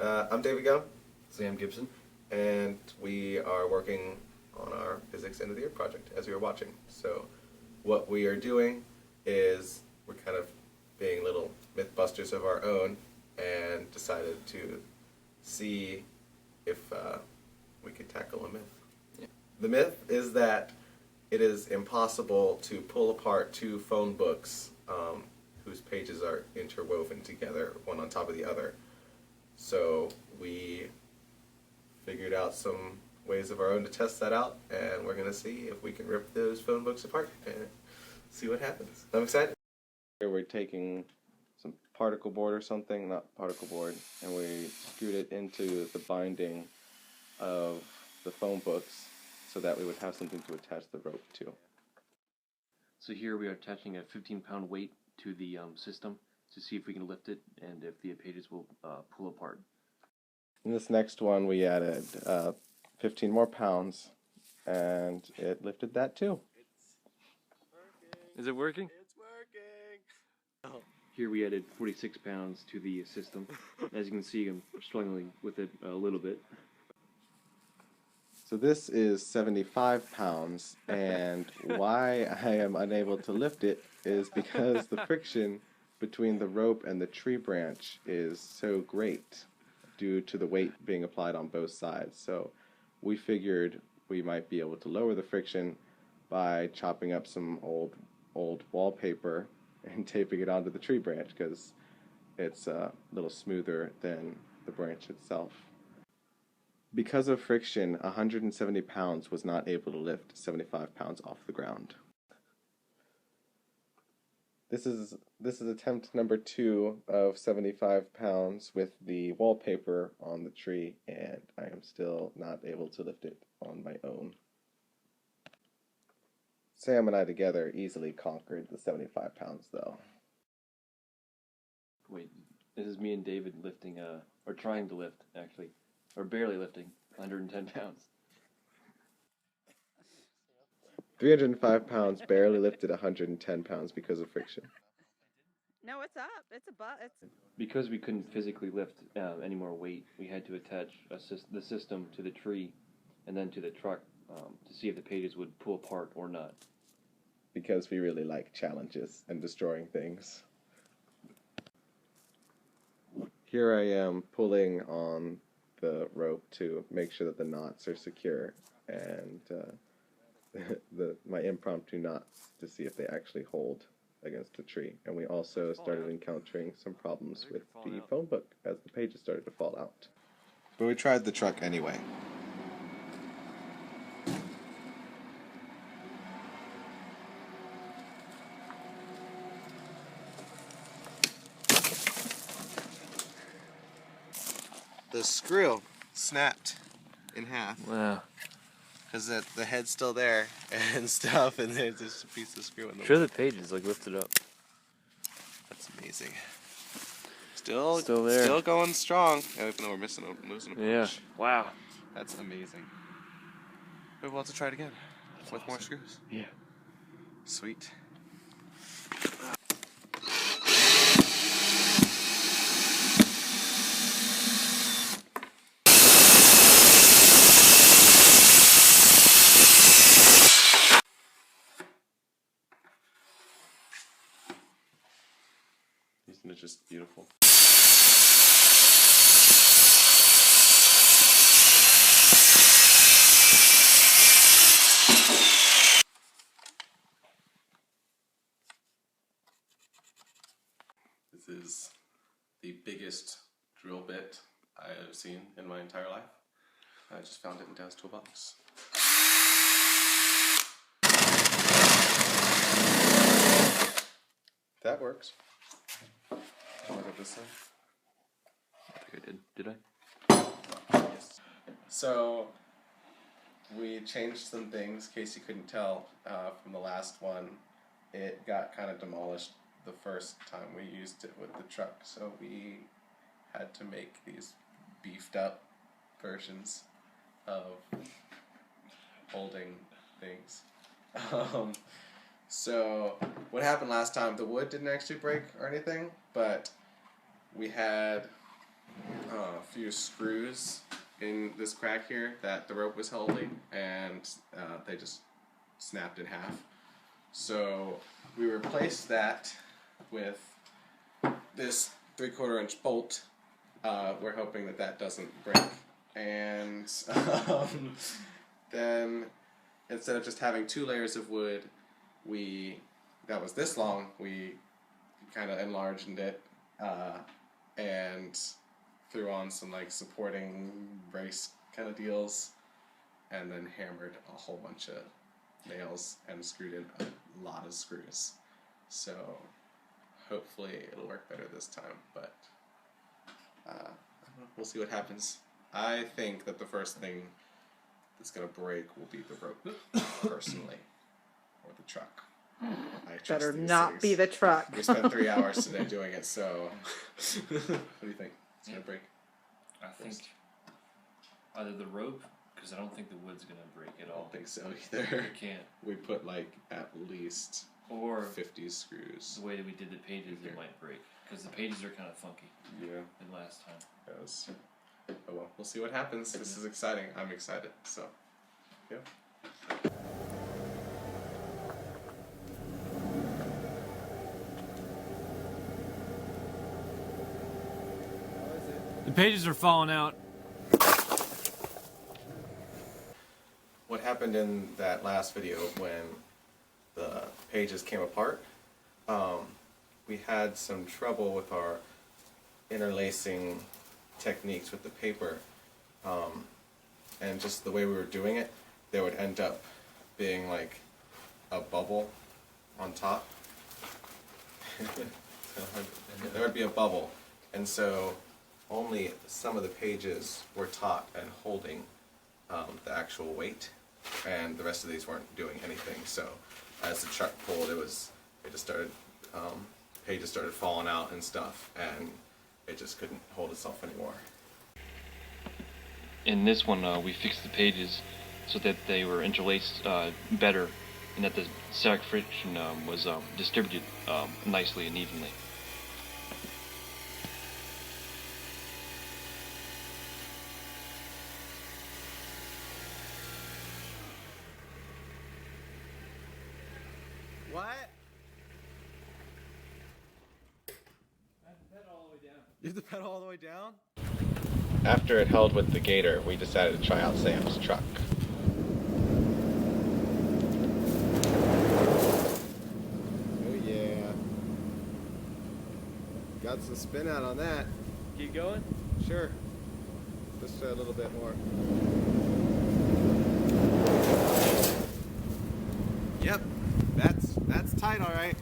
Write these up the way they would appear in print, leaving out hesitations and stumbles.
I'm David Gell, Sam Gibson. and we are working on our physics end of the year project as we were watching. So, what we are doing is we're kind of being little mythbusters of our own and decided to see if we could tackle a myth. Yeah. The myth is that it is impossible to pull apart two phone books whose pages are interwoven together, one on top of the other. So we figured out some ways of our own to test that out, and we're going to see if we can rip those phone books apart and see what happens. I'm excited. Here we're taking some particle board or something, not particle board, and we screwed it into the binding of the phone books so that we would have something to attach the rope to. So here we are attaching a 15-pound weight to the system to see if we can lift it and if the pages will pull apart. In this next one, we added 15 more pounds, and it lifted that too. Is it working? It's working! Here we added 46 pounds to the system. As you can see, I'm struggling with it a little bit. So this is 75 pounds, and why I am unable to lift it is because the friction between the rope and the tree branch is so great due to the weight being applied on both sides. So we figured we might be able to lower the friction by chopping up some old wallpaper and taping it onto the tree branch, because it's a little smoother than the branch itself. Because of friction, 170 pounds was not able to lift 75 pounds off the ground. This is attempt number 2 of 75 pounds with the wallpaper on the tree, and I am still not able to lift it on my own. Sam and I together easily conquered the 75 pounds though. Wait, this is me and David lifting, or trying to lift, actually, or barely lifting, 110 pounds. 305 pounds barely lifted 110 pounds because of friction. No, it's up. It's above. It's Because we couldn't physically lift any more weight, we had to attach the system to the tree and then to the truck to see if the pages would pull apart or not. Because we really like challenges and destroying things. Here I am pulling on the rope to make sure that the knots are secure, and my impromptu knots to see if they actually hold against the tree. And we also started encountering some problems with the phone book as the pages started to fall out. But we tried the truck anyway. The screw snapped in half. Wow. Because the head's still there and stuff, and there's just a piece of screw in the Sure, the pages lifted up. That's amazing. Still there. Still going strong. Oh, no, we're losing a punch. Yeah. Wow. That's amazing. Maybe we'll have to try it again with more screws. Yeah. Sweet. Isn't it just beautiful? This is the biggest drill bit I have seen in my entire life. I just found it in Dad's toolbox. That works. Can I go this side? I think I did. Did I? Yes. So we changed some things, in case you couldn't tell from the last one. It got kind of demolished the first time we used it with the truck, so we had to make these beefed up versions of holding things. So what happened last time, the wood didn't actually break or anything, but we had a few screws in this crack here that the rope was holding, and they just snapped in half. So we replaced that with this 3/4 inch bolt. We're hoping that that doesn't break. And then instead of just having 2 layers of wood, that was this long, we kind of enlarged it and threw on some like supporting brace kind of deals, and then hammered a whole bunch of nails and screwed in a lot of screws. So hopefully it'll work better this time, but we'll see what happens. I think that the first thing that's going to break will be the rope, personally, or the truck. I trust Better these not things. be the truck. We spent 3 hours today doing it, so what do you think? It's going to break? I think either the rope, because I don't think the wood's gonna break at I all. don't think so either. It can't. We put like at least Or 50 screws. the way that we did the pages, Okay. it might break because the pages are kind of funky Yeah. than last time. Yes. Oh well, we'll see what happens. This is exciting. I'm excited. So, yeah. The pages are falling out. What happened in that last video when the pages came apart, we had some trouble with our interlacing techniques with the paper, and just the way we were doing it, there would end up being like a bubble on top. There would be a bubble, and so only some of the pages were taut and holding the actual weight, and the rest of these weren't doing anything. So as the truck pulled, it just started, pages started falling out and stuff, and it just couldn't hold itself anymore. In this one, we fixed the pages so that they were interlaced better, and that the static friction was distributed nicely and evenly. What? You have to pedal all the way down? After it held with the Gator, we decided to try out Sam's truck. Oh yeah. Got some spin out on that. Keep going? Sure. Just a little bit more. Yep, that's tight, all right.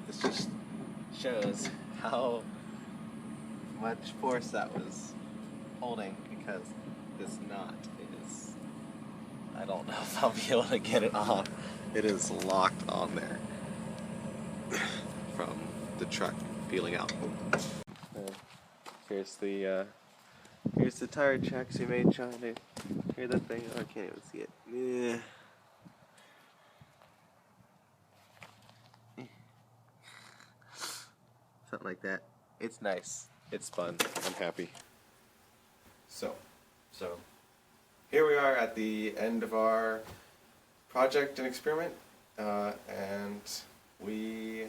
This just shows how much force that was holding, because this knot is, I don't know if I'll be able to get it off. It is locked on there from the truck peeling out. Here's the tire tracks you made trying to hear that thing. Oh, I can't even see it. Yeah. Something like that. It's nice. It's fun. I'm happy. So here we are at the end of our project and experiment, and we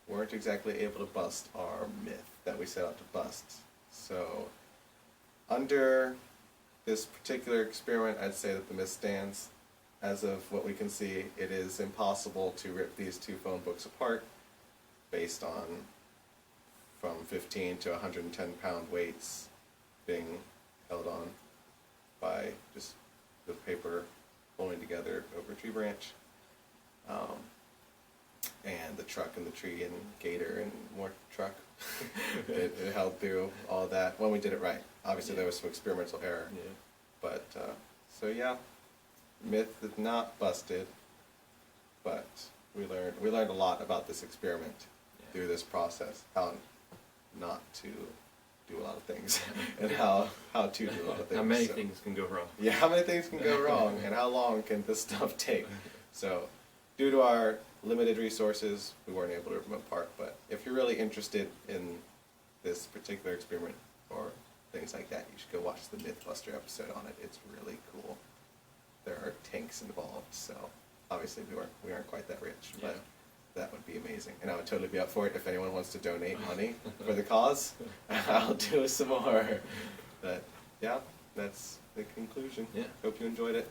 weren't exactly able to bust our myth that we set out to bust. So under this particular experiment, I'd say that the myth stands. As of what we can see, it is impossible to rip these 2 phone books apart based on from 15 to 110 pound weights being held on by just the paper pulling together over a tree branch, and the truck and the tree and Gator and more truck. it held through all that when we did it right. Obviously there was some experimental error, but so yeah, myth is not busted, but we learned a lot about this experiment through this process, how not to do a lot of things, and how to do a lot of things. How many So, things can go wrong? yeah, how many things can go wrong, and how long can this stuff take? So, due to our limited resources, we weren't able to rip them apart. But if you're really interested in this particular experiment or things like that, you should go watch the Mythbuster episode on it. It's really cool. There are tanks involved, so obviously we aren't quite that rich, but that would be amazing. And I would totally be up for it if anyone wants to donate money for the cause. I'll do some more. But yeah, that's the conclusion. Yeah. Hope you enjoyed it.